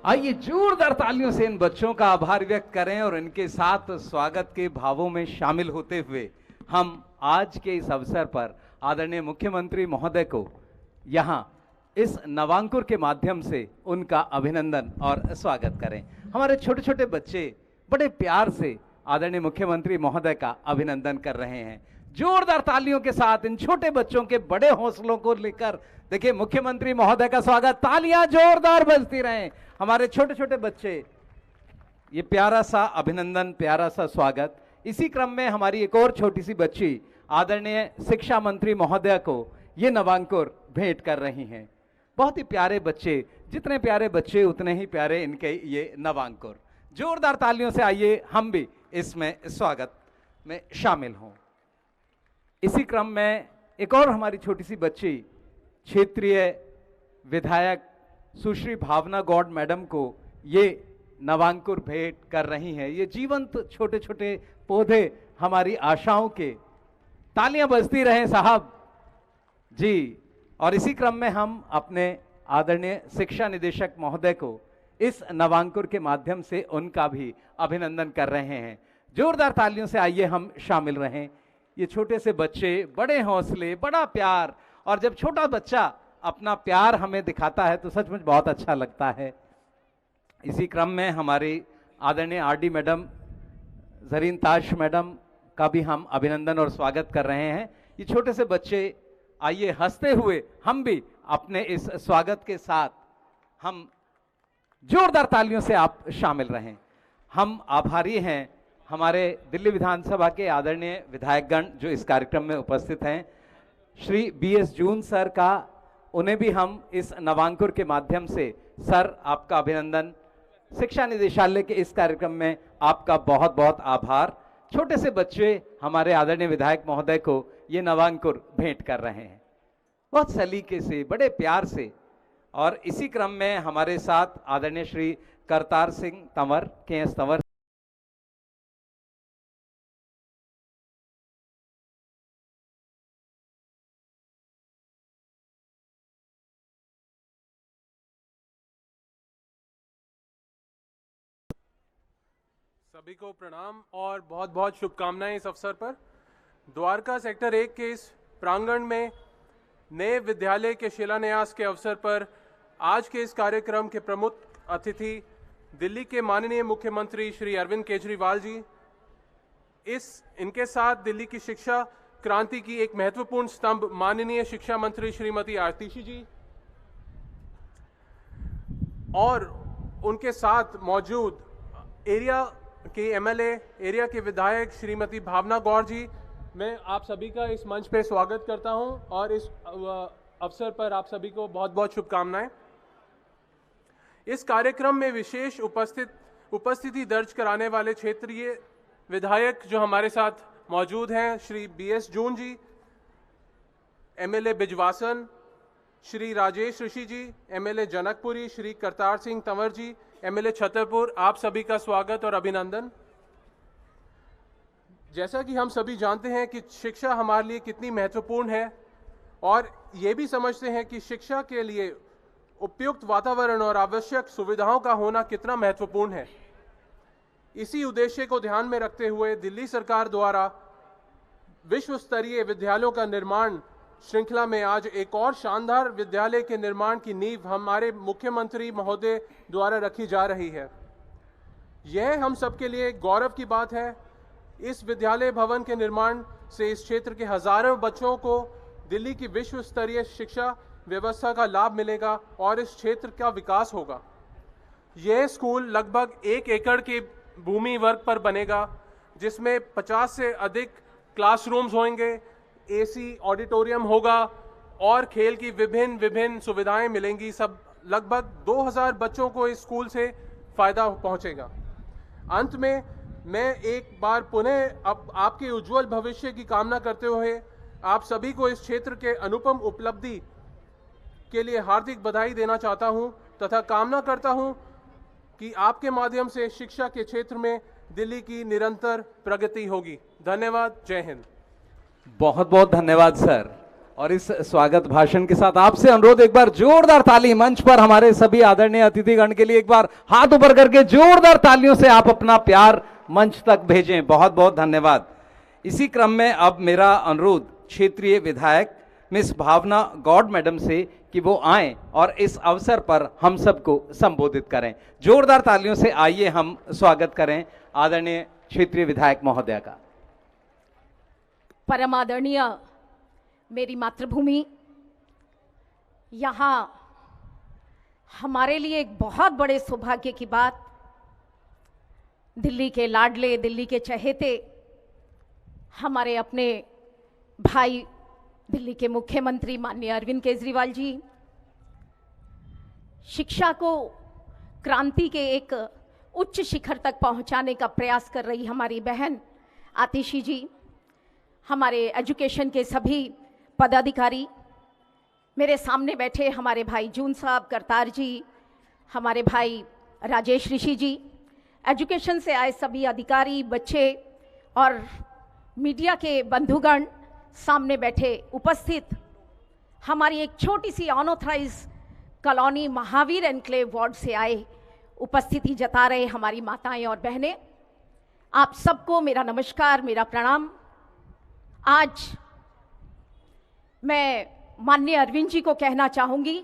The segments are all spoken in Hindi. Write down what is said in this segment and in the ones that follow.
आइए जोरदार तालियों से इन बच्चों का आभार व्यक्त करें और इनके साथ स्वागत के भावों में शामिल होते हुए हम आज के इस अवसर पर आदरणीय मुख्यमंत्री महोदय को यहाँ इस नवांकुर के माध्यम से उनका अभिनंदन और स्वागत करें। हमारे छोटे छोटे बच्चे बड़े प्यार से आदरणीय मुख्यमंत्री महोदय का अभिनंदन कर रहे हैं। जोरदार तालियों के साथ इन छोटे बच्चों के बड़े हौसलों को लेकर देखिए मुख्यमंत्री महोदय का स्वागत। तालियां जोरदार बजती रहें। हमारे छोटे छोटे बच्चे, ये प्यारा सा अभिनंदन, प्यारा सा स्वागत। इसी क्रम में हमारी एक और छोटी सी बच्ची आदरणीय शिक्षा मंत्री महोदय को ये नवांकुर भेंट कर रही हैं। बहुत ही प्यारे बच्चे, जितने प्यारे बच्चे उतने ही प्यारे इनके ये नवांकुर। जोरदार तालियों से आइए हम भी इसमें स्वागत में शामिल हों। इसी क्रम में एक और हमारी छोटी सी बच्ची क्षेत्रीय विधायक सुश्री भावना गौड़ मैडम को ये नवांकुर भेंट कर रही हैं। ये जीवंत छोटे छोटे पौधे हमारी आशाओं के। तालियां बजती रहें साहब जी। और इसी क्रम में हम अपने आदरणीय शिक्षा निदेशक महोदय को इस नवांकुर के माध्यम से उनका भी अभिनंदन कर रहे हैं। जोरदार तालियों से आइए हम शामिल रहें। ये छोटे से बच्चे, बड़े हौसले, बड़ा प्यार, और जब छोटा बच्चा अपना प्यार हमें दिखाता है तो सचमुच बहुत अच्छा लगता है। इसी क्रम में हमारी आदरणीय आरडी मैडम जरीन ताश मैडम का भी हम अभिनंदन और स्वागत कर रहे हैं। ये छोटे से बच्चे, आइए हंसते हुए हम भी अपने इस स्वागत के साथ हम जोरदार तालियों से आप शामिल रहें। हम आभारी हैं हमारे दिल्ली विधानसभा के आदरणीय विधायकगण जो इस कार्यक्रम में उपस्थित हैं, श्री बीएस जून सर का, उन्हें भी हम इस नवांकुर के माध्यम से सर आपका अभिनंदन। शिक्षा निदेशालय के इस कार्यक्रम में आपका बहुत बहुत आभार। छोटे से बच्चे हमारे आदरणीय विधायक महोदय को ये नवांकुर भेंट कर रहे हैं बहुत सलीके से, बड़े प्यार से। और इसी क्रम में हमारे साथ आदरणीय श्री करतार सिंह तंवर, केएस तंवर, सभी को प्रणाम और बहुत बहुत शुभकामनाएं। इस अवसर पर द्वारका सेक्टर 1 के इस प्रांगण में नए विद्यालय के शिलान्यास के अवसर पर आज के इस कार्यक्रम के प्रमुख अतिथि दिल्ली के माननीय मुख्यमंत्री श्री अरविंद केजरीवाल जी, इनके साथ दिल्ली की शिक्षा क्रांति की एक महत्वपूर्ण स्तंभ माननीय शिक्षा मंत्री श्रीमती आतिशी जी, और उनके साथ मौजूद एरिया के एमएलए, एरिया के विधायक श्रीमती भावना गौड़ जी। मैं आप सभी का इस मंच पे स्वागत करता हूं और इस अवसर पर आप सभी को बहुत बहुत शुभकामनाएं। इस कार्यक्रम में विशेष उपस्थिति दर्ज कराने वाले क्षेत्रीय विधायक जो हमारे साथ मौजूद हैं, श्री बीएस जून जी, एमएलए बिजवासन, श्री राजेश ऋषि जी, एमएलए जनकपुरी, श्री करतार सिंह तंवर जी, एमएलए छतरपुर, आप सभी का स्वागत और अभिनंदन। जैसा कि हम सभी जानते हैं कि शिक्षा हमारे लिए कितनी महत्वपूर्ण है और ये भी समझते हैं कि शिक्षा के लिए उपयुक्त वातावरण और आवश्यक सुविधाओं का होना कितना महत्वपूर्ण है। इसी उद्देश्य को ध्यान में रखते हुए दिल्ली सरकार द्वारा विश्व स्तरीय विद्यालयों का निर्माण श्रृंखला में आज एक और शानदार विद्यालय के निर्माण की नींव हमारे मुख्यमंत्री महोदय द्वारा रखी जा रही है। यह हम सबके लिए गौरव की बात है। इस विद्यालय भवन के निर्माण से इस क्षेत्र के हजारों बच्चों को दिल्ली की विश्व स्तरीय शिक्षा व्यवस्था का लाभ मिलेगा और इस क्षेत्र का विकास होगा। यह स्कूल लगभग 1 एकड़ की भूमि वर्ग पर बनेगा, जिसमें 50 से अधिक क्लासरूम्स होंगे, एसी ऑडिटोरियम होगा और खेल की विभिन्न सुविधाएं मिलेंगी। सब लगभग 2000 बच्चों को इस स्कूल से फायदा पहुंचेगा। अंत में मैं एक बार पुनः आपके उज्जवल भविष्य की कामना करते हुए आप सभी को इस क्षेत्र के अनुपम उपलब्धि के लिए हार्दिक बधाई देना चाहता हूं तथा कामना करता हूं कि आपके माध्यम से शिक्षा के क्षेत्र में दिल्ली की निरंतर प्रगति होगी। धन्यवाद। जय हिंद। बहुत बहुत धन्यवाद सर। और इस स्वागत भाषण के साथ आपसे अनुरोध, एक बार जोरदार ताली मंच पर हमारे सभी आदरणीय अतिथिगण के लिए एक बार हाथ ऊपर करके जोरदार तालियों से आप अपना प्यार मंच तक भेजें। बहुत बहुत धन्यवाद। इसी क्रम में अब मेरा अनुरोध क्षेत्रीय विधायक मिस भावना गौड़ मैडम से कि वो आएं और इस अवसर पर हम सबको संबोधित करें। जोरदार तालियों से आइए हम स्वागत करें आदरणीय क्षेत्रीय विधायक महोदया का। परम आदरणीय मेरी मातृभूमि, यहाँ हमारे लिए एक बहुत बड़े सौभाग्य की बात, दिल्ली के लाडले, दिल्ली के चहेते, हमारे अपने भाई दिल्ली के मुख्यमंत्री माननीय अरविंद केजरीवाल जी, शिक्षा को क्रांति के एक उच्च शिखर तक पहुंचाने का प्रयास कर रही हमारी बहन आतिशी जी, हमारे एजुकेशन के सभी पदाधिकारी, मेरे सामने बैठे हमारे भाई जून साहब, करतार जी, हमारे भाई राजेश ऋषि जी, एजुकेशन से आए सभी अधिकारी, बच्चे और मीडिया के बंधुगण, सामने बैठे उपस्थित, हमारी एक छोटी सी unauthorised colony Mahavir enclave ward से आए उपस्थिति जता रहे हमारी माताएं और बहनें, आप सबको मेरा नमस्कार, मेरा प्रणाम। आज मैं माननीय अरविंद जी को कहना चाहूंगी,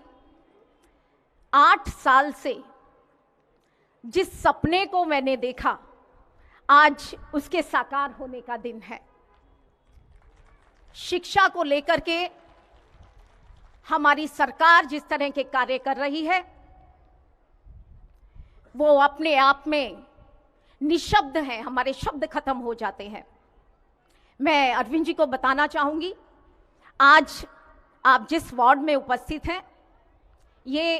8 साल से जिस सपने को मैंने देखा, आज उसके साकार होने का दिन है। शिक्षा को लेकर के हमारी सरकार जिस तरह के कार्य कर रही है, वो अपने आप में निशब्द हैं, हमारे शब्द खत्म हो जाते हैं। मैं अरविंद जी को बताना चाहूंगी, आज आप जिस वार्ड में उपस्थित हैं, ये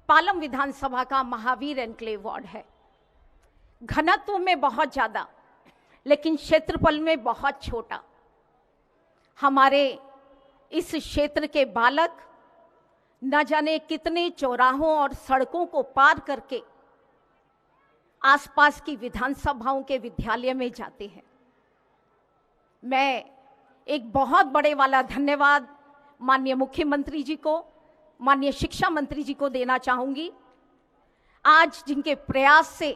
पालम विधानसभा का महावीर एनक्लेव वार्ड है। घनत्व में बहुत ज़्यादा, लेकिन क्षेत्रफल में बहुत छोटा। हमारे इस क्षेत्र के बालक न जाने कितने चौराहों और सड़कों को पार करके आसपास की विधानसभाओं के विद्यालय में जाते हैं। मैं एक बहुत बड़े वाला धन्यवाद माननीय मुख्यमंत्री जी को, माननीय शिक्षा मंत्री जी को देना चाहूंगी, आज जिनके प्रयास से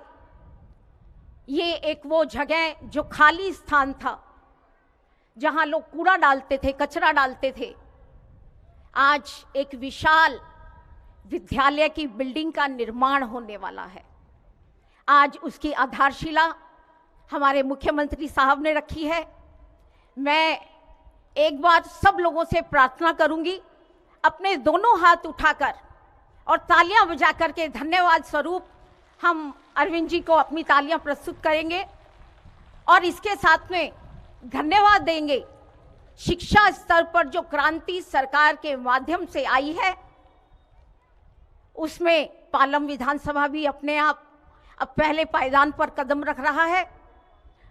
ये एक वो जगह जो खाली स्थान था, जहां लोग कूड़ा डालते थे, कचरा डालते थे, आज एक विशाल विद्यालय की बिल्डिंग का निर्माण होने वाला है। आज उसकी आधारशिला हमारे मुख्यमंत्री साहब ने रखी है। मैं एक बार सब लोगों से प्रार्थना करूंगी, अपने दोनों हाथ उठाकर और तालियां बजा करके धन्यवाद स्वरूप हम अरविंद जी को अपनी तालियां प्रस्तुत करेंगे और इसके साथ में धन्यवाद देंगे शिक्षा स्तर पर जो क्रांति सरकार के माध्यम से आई है, उसमें पालम विधानसभा भी अपने आप अब पहले पायदान पर कदम रख रहा है।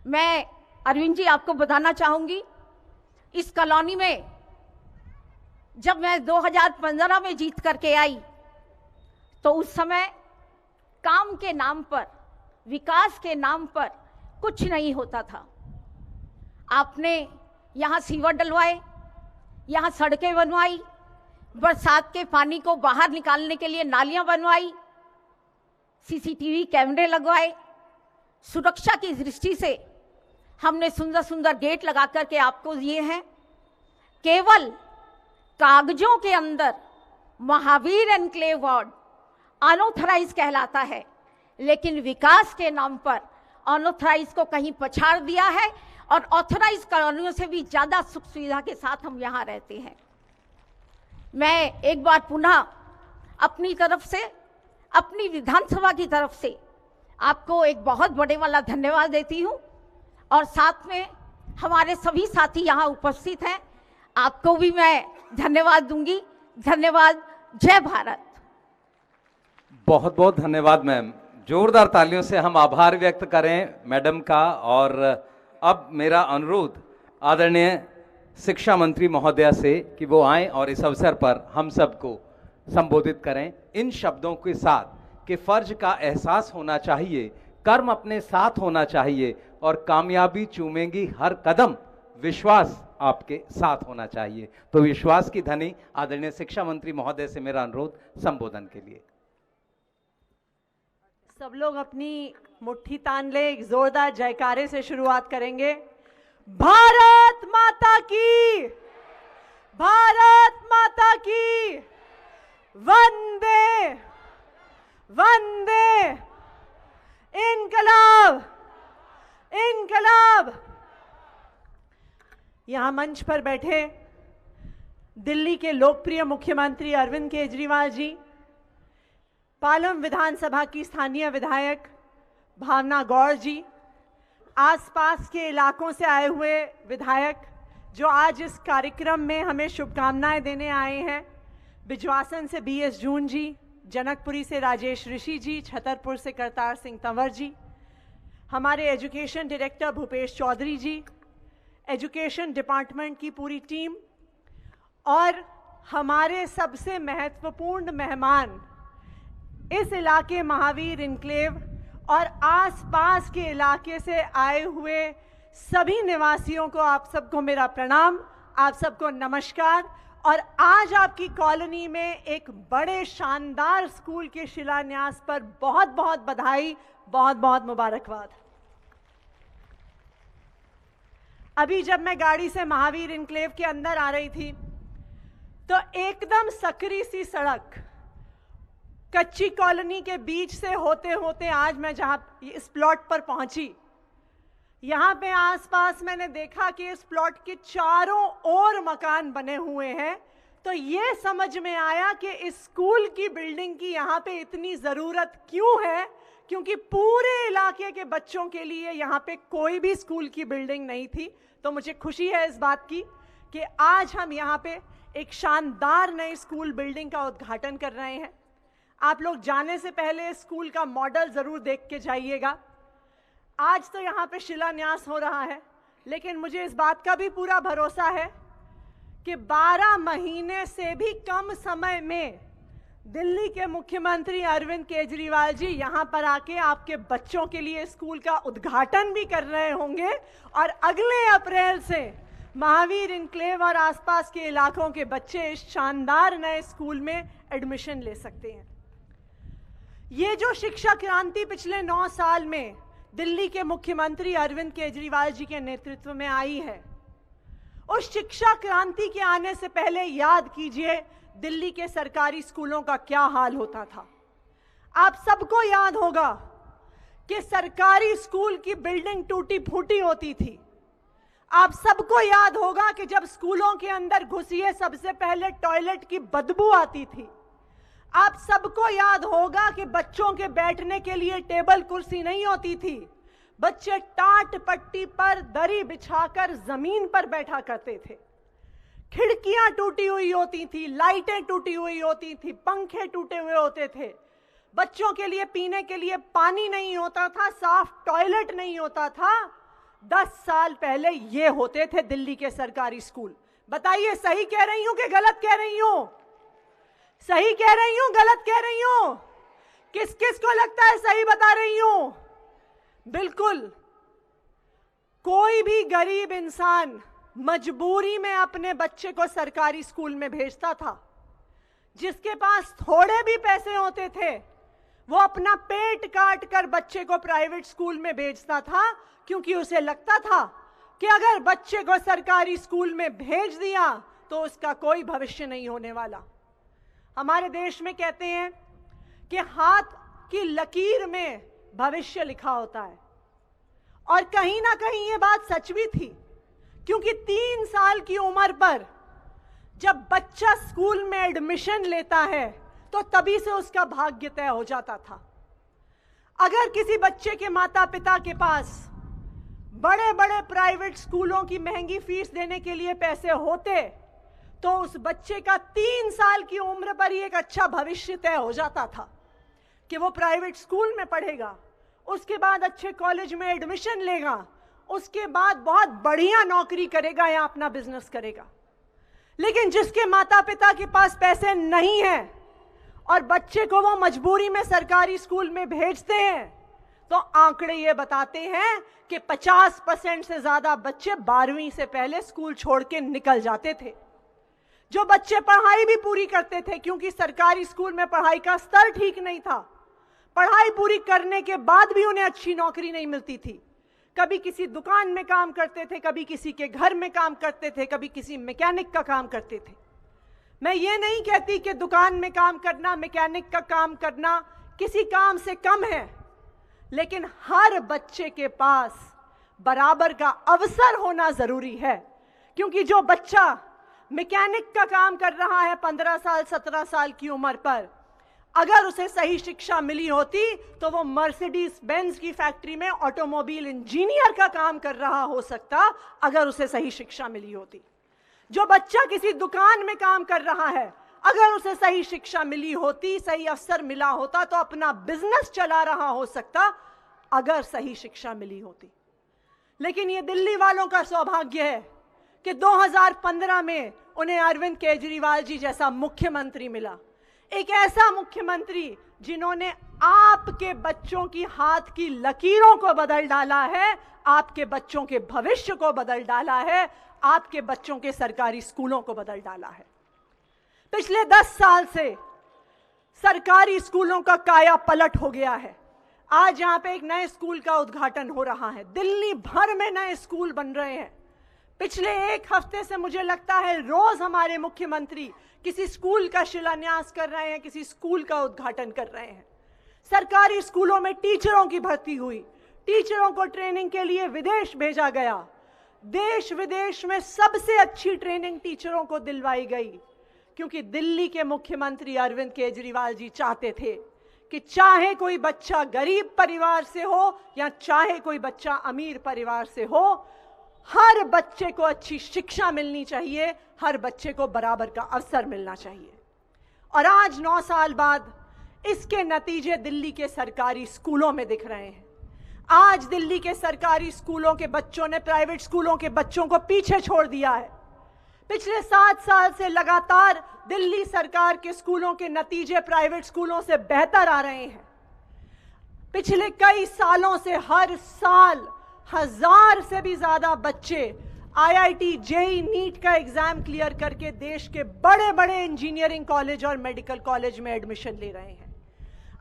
मैं अरविंद जी आपको बताना चाहूंगी, इस कॉलोनी में जब मैं 2015 में जीत करके आई, तो उस समय काम के नाम पर, विकास के नाम पर कुछ नहीं होता था। आपने यहाँ सीवर डलवाए, यहाँ सड़कें बनवाई, बरसात के पानी को बाहर निकालने के लिए नालियां बनवाई, सीसीटीवी कैमरे लगवाए, सुरक्षा की दृष्टि से हमने सुंदर सुंदर गेट लगा करके आपको दिए हैं। केवल कागजों के अंदर महावीर एनक्लेव वार्ड अनऑथराइज कहलाता है, लेकिन विकास के नाम पर अनऑथराइज को कहीं पछाड़ दिया है और ऑथराइज कॉलोनियों से भी ज़्यादा सुख सुविधा के साथ हम यहाँ रहते हैं। मैं एक बार पुनः अपनी तरफ से, अपनी विधानसभा की तरफ से आपको एक बहुत बड़े वाला धन्यवाद देती हूँ और साथ में हमारे सभी साथी यहाँ उपस्थित हैं, आपको भी मैं धन्यवाद दूंगी। धन्यवाद। जय भारत। बहुत बहुत धन्यवाद मैम। जोरदार तालियों से हम आभार व्यक्त करें मैडम का। और अब मेरा अनुरोध आदरणीय शिक्षा मंत्री महोदया से कि वो आएं और इस अवसर पर हम सबको संबोधित करें इन शब्दों के साथ कि फर्ज का एहसास होना चाहिए, कर्म अपने साथ होना चाहिए और कामयाबी चूमेंगी हर कदम, विश्वास आपके साथ होना चाहिए। तो विश्वास की धनी आदरणीय शिक्षा मंत्री महोदय से मेरा अनुरोध संबोधन के लिए। सब लोग अपनी मुट्ठी तान ले, एक जोरदार जयकारे से शुरुआत करेंगे। भारत माता की, भारत माता की, वंदे वंदे, इनकलाब इनकलाब। यहां मंच पर बैठे दिल्ली के लोकप्रिय मुख्यमंत्री अरविंद केजरीवाल जी, पालम विधानसभा की स्थानीय विधायक भावना गौड़ जी, आसपास के इलाकों से आए हुए विधायक जो आज इस कार्यक्रम में हमें शुभकामनाएं देने आए हैं, बिजवासन से BS जून जी, जनकपुरी से राजेश ऋषि जी, छतरपुर से करतार सिंह तंवर जी, हमारे एजुकेशन डायरेक्टर भूपेश चौधरी जी, एजुकेशन डिपार्टमेंट की पूरी टीम और हमारे सबसे महत्वपूर्ण मेहमान इस इलाके महावीर इनक्लेव और आसपास के इलाके से आए हुए सभी निवासियों को, आप सबको मेरा प्रणाम, आप सबको नमस्कार। और आज आपकी कॉलोनी में एक बड़े शानदार स्कूल के शिलान्यास पर बहुत बहुत बधाई, बहुत बहुत मुबारकबाद। अभी जब मैं गाड़ी से महावीर इनक्लेव के अंदर आ रही थी तो एकदम सकरी सी सड़क कच्ची कॉलोनी के बीच से होते होते आज मैं जहां इस प्लॉट पर पहुंची, यहां पे आसपास मैंने देखा कि इस प्लॉट के चारों ओर मकान बने हुए हैं। तो ये समझ में आया कि इस स्कूल की बिल्डिंग की यहां पे इतनी ज़रूरत क्यों है, क्योंकि पूरे इलाके के बच्चों के लिए यहां पे कोई भी स्कूल की बिल्डिंग नहीं थी। तो मुझे खुशी है इस बात की कि आज हम यहां पे एक शानदार नई स्कूल बिल्डिंग का उद्घाटन कर रहे हैं। आप लोग जाने से पहले स्कूल का मॉडल ज़रूर देख के जाइएगा। आज तो यहाँ पे शिलान्यास हो रहा है, लेकिन मुझे इस बात का भी पूरा भरोसा है कि 12 महीने से भी कम समय में दिल्ली के मुख्यमंत्री अरविंद केजरीवाल जी यहाँ पर आके आपके बच्चों के लिए स्कूल का उद्घाटन भी कर रहे होंगे और अगले अप्रैल से महावीर इनक्लेव और आसपास के इलाकों के बच्चे इस शानदार नए स्कूल में एडमिशन ले सकते हैं। ये जो शिक्षा क्रांति पिछले 9 साल में दिल्ली के मुख्यमंत्री अरविंद केजरीवाल जी के नेतृत्व में आई है, उस शिक्षा क्रांति के आने से पहले याद कीजिए दिल्ली के सरकारी स्कूलों का क्या हाल होता था। आप सबको याद होगा कि सरकारी स्कूल की बिल्डिंग टूटी फूटी होती थी। आप सबको याद होगा कि जब स्कूलों के अंदर घुसिए सबसे पहले टॉयलेट की बदबू आती थी। आप सबको याद होगा कि बच्चों के बैठने के लिए टेबल कुर्सी नहीं होती थी, बच्चे टाट पट्टी पर दरी बिछाकर जमीन पर बैठा करते थे। खिड़कियां टूटी हुई होती थी, लाइटें टूटी हुई होती थी, पंखे टूटे हुए होते थे, बच्चों के लिए पीने के लिए पानी नहीं होता था, साफ टॉयलेट नहीं होता था। 10 साल पहले ये होते थे दिल्ली के सरकारी स्कूल। बताइए सही कह रही हूं कि गलत कह रही हूं? सही कह रही हूं, गलत कह रही हूं? किस किस को लगता है सही बता रही हूं? बिल्कुल, कोई भी गरीब इंसान मजबूरी में अपने बच्चे को सरकारी स्कूल में भेजता था। जिसके पास थोड़े भी पैसे होते थे वो अपना पेट काट कर बच्चे को प्राइवेट स्कूल में भेजता था, क्योंकि उसे लगता था कि अगर बच्चे को सरकारी स्कूल में भेज दिया तो उसका कोई भविष्य नहीं होने वाला। हमारे देश में कहते हैं कि हाथ की लकीर में भविष्य लिखा होता है, और कहीं ना कहीं ये बात सच भी थी, क्योंकि 3 साल की उम्र पर जब बच्चा स्कूल में एडमिशन लेता है तो तभी से उसका भाग्य तय हो जाता था। अगर किसी बच्चे के माता पिता के पास बड़े बड़े प्राइवेट स्कूलों की महंगी फीस देने के लिए पैसे होते तो उस बच्चे का 3 साल की उम्र पर ही एक अच्छा भविष्य तय हो जाता था कि वो प्राइवेट स्कूल में पढ़ेगा, उसके बाद अच्छे कॉलेज में एडमिशन लेगा, उसके बाद बहुत बढ़िया नौकरी करेगा या अपना बिजनेस करेगा। लेकिन जिसके माता पिता के पास पैसे नहीं हैं और बच्चे को वो मजबूरी में सरकारी स्कूल में भेजते हैं, तो आंकड़े ये बताते हैं कि 50% से ज्यादा बच्चे 12वीं से पहले स्कूल छोड़ के निकल जाते थे। जो बच्चे पढ़ाई भी पूरी करते थे, क्योंकि सरकारी स्कूल में पढ़ाई का स्तर ठीक नहीं था, पढ़ाई पूरी करने के बाद भी उन्हें अच्छी नौकरी नहीं मिलती थी। कभी किसी दुकान में काम करते थे, कभी किसी के घर में काम करते थे, कभी किसी मैकेनिक का काम करते थे। मैं ये नहीं कहती कि दुकान में काम करना, मैकेनिक का काम करना किसी काम से कम है, लेकिन हर बच्चे के पास बराबर का अवसर होना जरूरी है। क्योंकि जो बच्चा मैकेनिक का काम कर रहा है 15 साल 17 साल की उम्र पर, अगर उसे सही शिक्षा मिली होती तो वो मर्सिडीज बेंज की फैक्ट्री में ऑटोमोबाइल इंजीनियर का काम कर रहा हो सकता, अगर उसे सही शिक्षा मिली होती। जो बच्चा किसी दुकान में काम कर रहा है, अगर उसे सही शिक्षा मिली होती, सही अवसर मिला होता, तो अपना बिजनेस चला रहा हो सकता, अगर सही शिक्षा मिली होती। लेकिन ये दिल्ली वालों का सौभाग्य है कि 2015 में उन्हें अरविंद केजरीवाल जी जैसा मुख्यमंत्री मिला। एक ऐसा मुख्यमंत्री जिन्होंने आपके बच्चों की हाथ की लकीरों को बदल डाला है, आपके बच्चों के भविष्य को बदल डाला है, आपके बच्चों के सरकारी स्कूलों को बदल डाला है। पिछले 10 साल से सरकारी स्कूलों का काया पलट हो गया है। आज यहां पे एक नए स्कूल का उद्घाटन हो रहा है। दिल्ली भर में नए स्कूल बन रहे हैं। पिछले एक हफ्ते से मुझे लगता है रोज हमारे मुख्यमंत्री किसी स्कूल का शिलान्यास कर रहे हैं, किसी स्कूल का उद्घाटन कर रहे हैं। सरकारी स्कूलों में टीचरों की भर्ती हुई, टीचरों को ट्रेनिंग के लिए विदेश भेजा गया। देश विदेश में सबसे अच्छी ट्रेनिंग टीचरों को दिलवाई गई, क्योंकि दिल्ली के मुख्यमंत्री अरविंद केजरीवाल जी चाहते थे कि चाहे कोई बच्चा गरीब परिवार से हो या चाहे कोई बच्चा अमीर परिवार से हो, हर बच्चे को अच्छी शिक्षा मिलनी चाहिए, हर बच्चे को बराबर का अवसर मिलना चाहिए। और आज 9 साल बाद इसके नतीजे दिल्ली के सरकारी स्कूलों में दिख रहे हैं। आज दिल्ली के सरकारी स्कूलों के बच्चों ने प्राइवेट स्कूलों के बच्चों को पीछे छोड़ दिया है। पिछले 7 साल से लगातार दिल्ली सरकार के स्कूलों के नतीजे प्राइवेट स्कूलों से बेहतर आ रहे हैं। पिछले कई सालों से हर साल 1000 से भी ज्यादा बच्चे आईआईटी, जेईई, नीट का एग्जाम क्लियर करके देश के बड़े बड़े इंजीनियरिंग कॉलेज और मेडिकल कॉलेज में एडमिशन ले रहे हैं।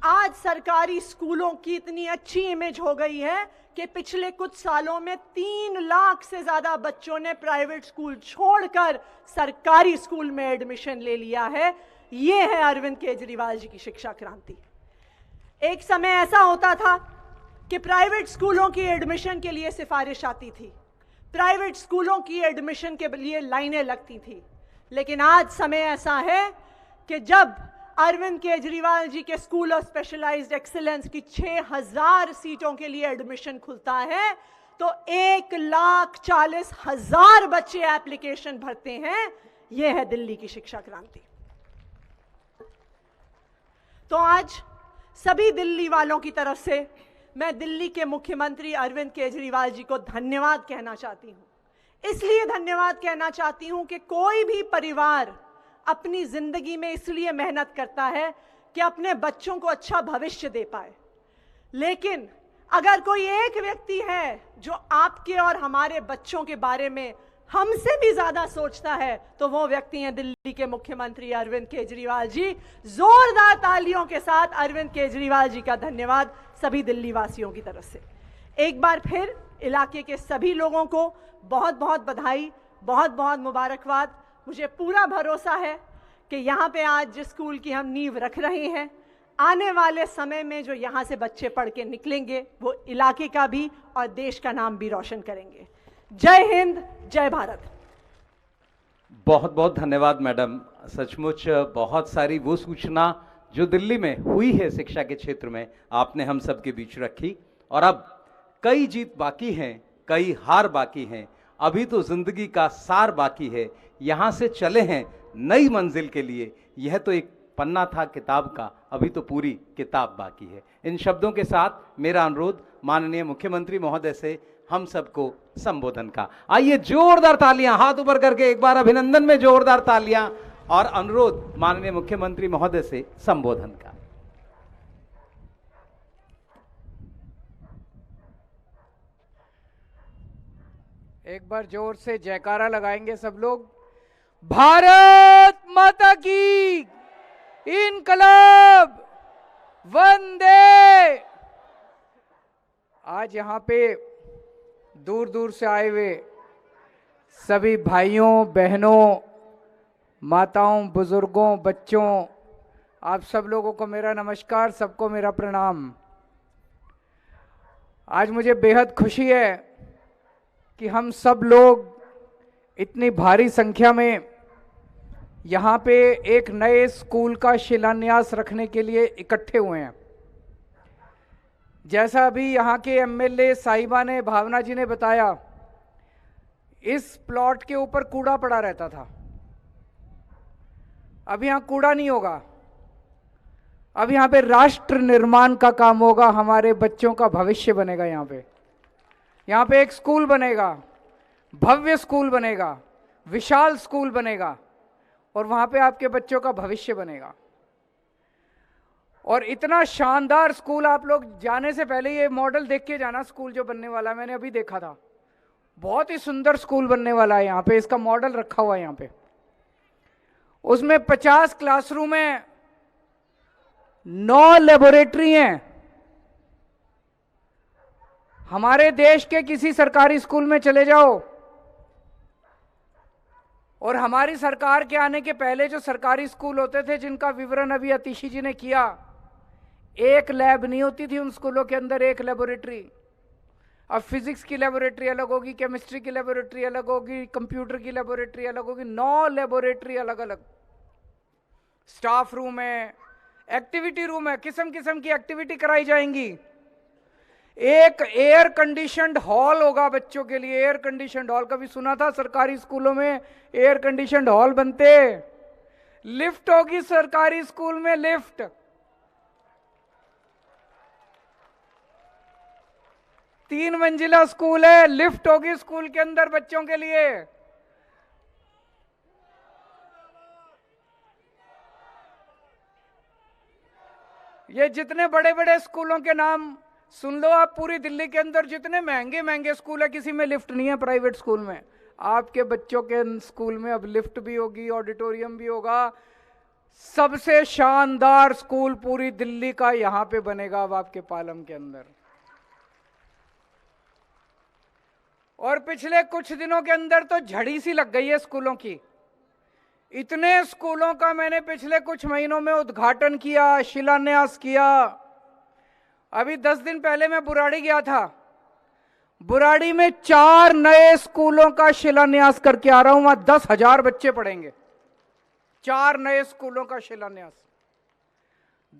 आज सरकारी स्कूलों की इतनी अच्छी इमेज हो गई है कि पिछले कुछ सालों में 3 लाख से ज्यादा बच्चों ने प्राइवेट स्कूल छोड़कर सरकारी स्कूल में एडमिशन ले लिया है। यह है अरविंद केजरीवाल जी की शिक्षा क्रांति। एक समय ऐसा होता था कि प्राइवेट स्कूलों की एडमिशन के लिए सिफारिश आती थी, प्राइवेट स्कूलों की एडमिशन के लिए लाइनें लगती थी। लेकिन आज समय ऐसा है कि जब अरविंद केजरीवाल जी के स्कूल ऑफ स्पेशलाइज्ड एक्सीलेंस की 6000 सीटों के लिए एडमिशन खुलता है, तो 1,40,000 बच्चे एप्लीकेशन भरते हैं। यह है दिल्ली की शिक्षा क्रांति। तो आज सभी दिल्ली वालों की तरफ से मैं दिल्ली के मुख्यमंत्री अरविंद केजरीवाल जी को धन्यवाद कहना चाहती हूं। इसलिए धन्यवाद कहना चाहती हूं कि कोई भी परिवार अपनी जिंदगी में इसलिए मेहनत करता है कि अपने बच्चों को अच्छा भविष्य दे पाए। लेकिन अगर कोई एक व्यक्ति है जो आपके और हमारे बच्चों के बारे में हमसे भी ज्यादा सोचता है, तो वो व्यक्ति हैं दिल्ली के मुख्यमंत्री अरविंद केजरीवाल जी। जोरदार तालियों के साथ अरविंद केजरीवाल जी का धन्यवाद सभी दिल्ली वासियों की तरफ से। एक बार फिर इलाके के सभी लोगों को बहुत बहुत बधाई, बहुत बहुत मुबारकबाद। मुझे पूरा भरोसा है कि यहाँ पे आज जिस स्कूल की हम नींव रख रहे हैं, आने वाले समय में जो यहाँ से बच्चे पढ़ के निकलेंगे वो इलाके का भी और देश का नाम भी रोशन करेंगे। जय हिंद, जय भारत। बहुत बहुत धन्यवाद मैडम। सचमुच बहुत सारी वो सूचना जो दिल्ली में हुई है शिक्षा के क्षेत्र में, आपने हम सबके बीच रखी। और अब कई जीत बाकी हैं, कई हार बाकी हैं, अभी तो जिंदगी का सार बाकी है। यहाँ से चले हैं नई मंजिल के लिए। यह तो एक पन्ना था किताब का, अभी तो पूरी किताब बाकी है। इन शब्दों के साथ मेरा अनुरोध माननीय मुख्यमंत्री महोदय से हम सबको संबोधन का। आइए जोरदार तालियां, हाथ ऊपर करके एक बार अभिनंदन में जोरदार तालियां, और अनुरोध माननीय मुख्यमंत्री महोदय से संबोधन का। एक बार जोर से जयकारा लगाएंगे सब लोग। भारत माता की, इनकलाब, वंदे। आज यहाँ पे दूर दूर से आए हुए सभी भाइयों बहनों, माताओं, बुजुर्गों, बच्चों, आप सब लोगों को मेरा नमस्कार, सबको मेरा प्रणाम। आज मुझे बेहद खुशी है कि हम सब लोग इतनी भारी संख्या में यहाँ पे एक नए स्कूल का शिलान्यास रखने के लिए इकट्ठे हुए हैं। जैसा अभी यहाँ के एमएलए साहिबा ने, भावना जी ने बताया, इस प्लॉट के ऊपर कूड़ा पड़ा रहता था। अब यहाँ कूड़ा नहीं होगा, अब यहाँ पे राष्ट्र निर्माण का काम होगा, हमारे बच्चों का भविष्य बनेगा। यहाँ पे एक स्कूल बनेगा, भव्य स्कूल बनेगा, विशाल स्कूल बनेगा और वहाँ पे आपके बच्चों का भविष्य बनेगा। और इतना शानदार स्कूल, आप लोग जाने से पहले ये मॉडल देख के जाना, स्कूल जो बनने वाला है, मैंने अभी देखा था, बहुत ही सुंदर स्कूल बनने वाला है। यहाँ पे इसका मॉडल रखा हुआ है यहाँ पे। उसमें 50 क्लासरूम है, 9 लेबोरेटरी हैं। हमारे देश के किसी सरकारी स्कूल में चले जाओ और हमारी सरकार के आने के पहले जो सरकारी स्कूल होते थे, जिनका विवरण अभी अतिशी जी ने किया, एक लैब नहीं होती थी उन स्कूलों के अंदर, एक लेबोरेटरी। अब फिजिक्स की लेबोरेटरी अलग होगी, केमिस्ट्री की लेबोरेटरी अलग होगी, कंप्यूटर की लेबोरेटरी अलग होगी, 9 लेबोरेटरी अलग अलग। स्टाफ रूम है, एक्टिविटी रूम है, किस्म किस्म की एक्टिविटी कराई जाएंगी। एक एयर कंडीशनड हॉल होगा बच्चों के लिए। एयर कंडीशनड हॉल, कभी सुना था सरकारी स्कूलों में एयर कंडीशनड हॉल बनते? लिफ्ट होगी सरकारी स्कूल में, लिफ्ट। तीन मंजिला स्कूल है, लिफ्ट होगी स्कूल के अंदर बच्चों के लिए। ये जितने बड़े बड़े स्कूलों के नाम सुन लो आप, पूरी दिल्ली के अंदर जितने महंगे महंगे स्कूल है, किसी में लिफ्ट नहीं है प्राइवेट स्कूल में। आपके बच्चों के स्कूल में अब लिफ्ट भी होगी, ऑडिटोरियम भी होगा। सबसे शानदार स्कूल पूरी दिल्ली का यहां पे बनेगा अब आपके पालम के अंदर। और पिछले कुछ दिनों के अंदर तो झड़ी सी लग गई है स्कूलों की। इतने स्कूलों का मैंने पिछले कुछ महीनों में उद्घाटन किया, शिलान्यास किया। अभी 10 दिन पहले मैं बुराड़ी गया था। बुराड़ी में 4 नए स्कूलों का शिलान्यास करके आ रहा हूं, वहां 10,000 बच्चे पढ़ेंगे। 4 नए स्कूलों का शिलान्यास,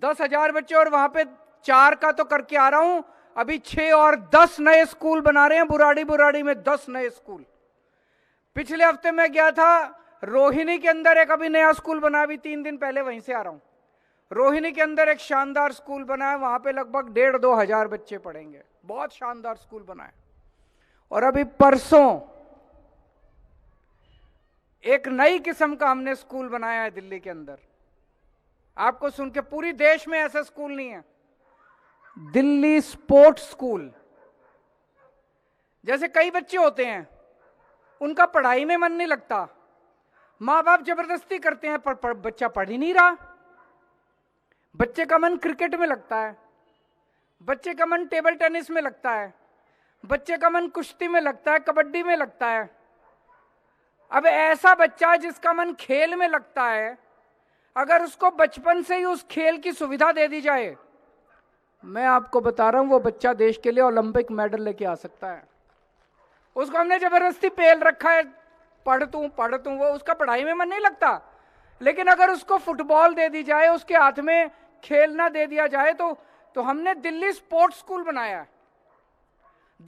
10,000 बच्चे, और वहां पे 4 का तो करके आ रहा हूं, अभी 6 और 10 नए स्कूल बना रहे हैं बुराड़ी में 10 नए स्कूल। पिछले हफ्ते मैं गया था रोहिणी के अंदर, एक अभी नया स्कूल बना, अभी 3 दिन पहले वहीं से आ रहा हूं। रोहिणी के अंदर एक शानदार स्कूल बना है, वहां पे लगभग 1,500-2 हजार बच्चे पढ़ेंगे। बहुत शानदार स्कूल बना है। और अभी परसों एक नई किस्म का हमने स्कूल बनाया है दिल्ली के अंदर। आपको सुन के, पूरी देश में ऐसा स्कूल नहीं है, दिल्ली स्पोर्ट्स स्कूल। जैसे कई बच्चे होते हैं, उनका पढ़ाई में मन नहीं लगता, माँ बाप जबरदस्ती करते हैं, पर बच्चा पढ़ ही नहीं रहा। बच्चे का मन क्रिकेट में लगता है, बच्चे का मन टेबल टेनिस में लगता है, बच्चे का मन कुश्ती में लगता है, कबड्डी में लगता है। अब ऐसा बच्चा जिसका मन खेल में लगता है, अगर उसको बचपन से ही उस खेल की सुविधा दे दी जाए, मैं आपको बता रहा हूं, वो बच्चा देश के लिए ओलंपिक मेडल लेके आ सकता है। उसको हमने जबरदस्ती पेल रखा है, पढ़ तू, वो उसका पढ़ाई में मन नहीं लगता। लेकिन अगर उसको फुटबॉल दे दी जाए, उसके हाथ में खेलना दे दिया जाए, तो हमने दिल्ली स्पोर्ट्स स्कूल बनाया है,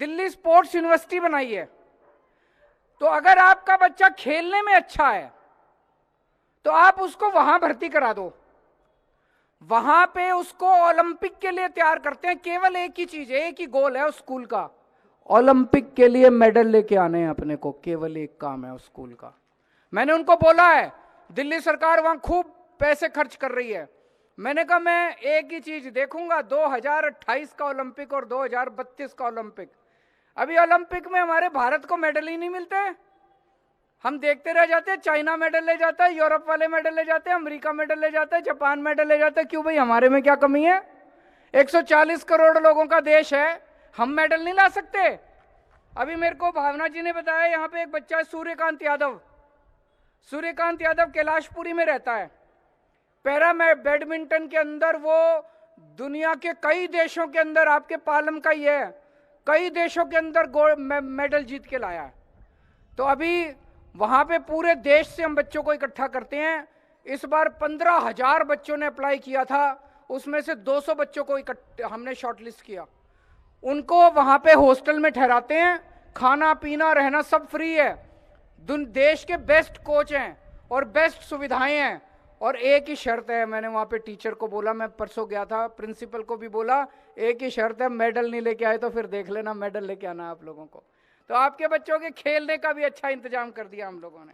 दिल्ली स्पोर्ट्स यूनिवर्सिटी बनाई है। तो अगर आपका बच्चा खेलने में अच्छा है, तो आप उसको वहां भर्ती करा दो। वहां पे उसको ओलंपिक के लिए तैयार करते हैं। केवल एक ही चीज है, एक ही गोल है उस स्कूल का, ओलंपिक के लिए मेडल लेके आने हैं अपने को। केवल एक काम है उस स्कूल का। मैंने उनको बोला है, दिल्ली सरकार वहां खूब पैसे खर्च कर रही है। मैंने कहा मैं एक ही चीज देखूंगा, 2028 का ओलंपिक और 2032 का ओलंपिक। अभी ओलंपिक में हमारे भारत को मेडल ही नहीं मिलते। हम देखते रह जाते हैं, चाइना मेडल ले जाता है, यूरोप वाले मेडल ले जाते हैं, अमेरिका मेडल ले जाता है, जापान मेडल ले जाता है। क्यों भाई, हमारे में क्या कमी है? 140 करोड़ लोगों का देश है, हम मेडल नहीं ला सकते? अभी मेरे को भावना जी ने बताया, यहाँ पे एक बच्चा है सूर्यकांत यादव। सूर्यकांत यादव कैलाशपुरी में रहता है। पैरा बैडमिंटन के अंदर वो दुनिया के कई देशों के अंदर, आपके पालम का ही है, कई देशों के अंदर मेडल जीत के लाया है। तो अभी वहां पे पूरे देश से हम बच्चों को इकट्ठा करते हैं। इस बार 15,000 बच्चों ने अप्लाई किया था, उसमें से 200 बच्चों को हमने शॉर्टलिस्ट किया। उनको वहां पे हॉस्टल में ठहराते हैं, खाना पीना रहना सब फ्री है। देश के बेस्ट कोच हैं और बेस्ट सुविधाएं हैं। और एक ही शर्त है, मैंने वहां पे टीचर को बोला, मैं परसों गया था, प्रिंसिपल को भी बोला, एक ही शर्त है, मेडल नहीं लेके आए तो फिर देख लेना, मेडल लेके आना आप लोगों को। तो आपके बच्चों के खेलने का भी अच्छा इंतजाम कर दिया हम लोगों ने।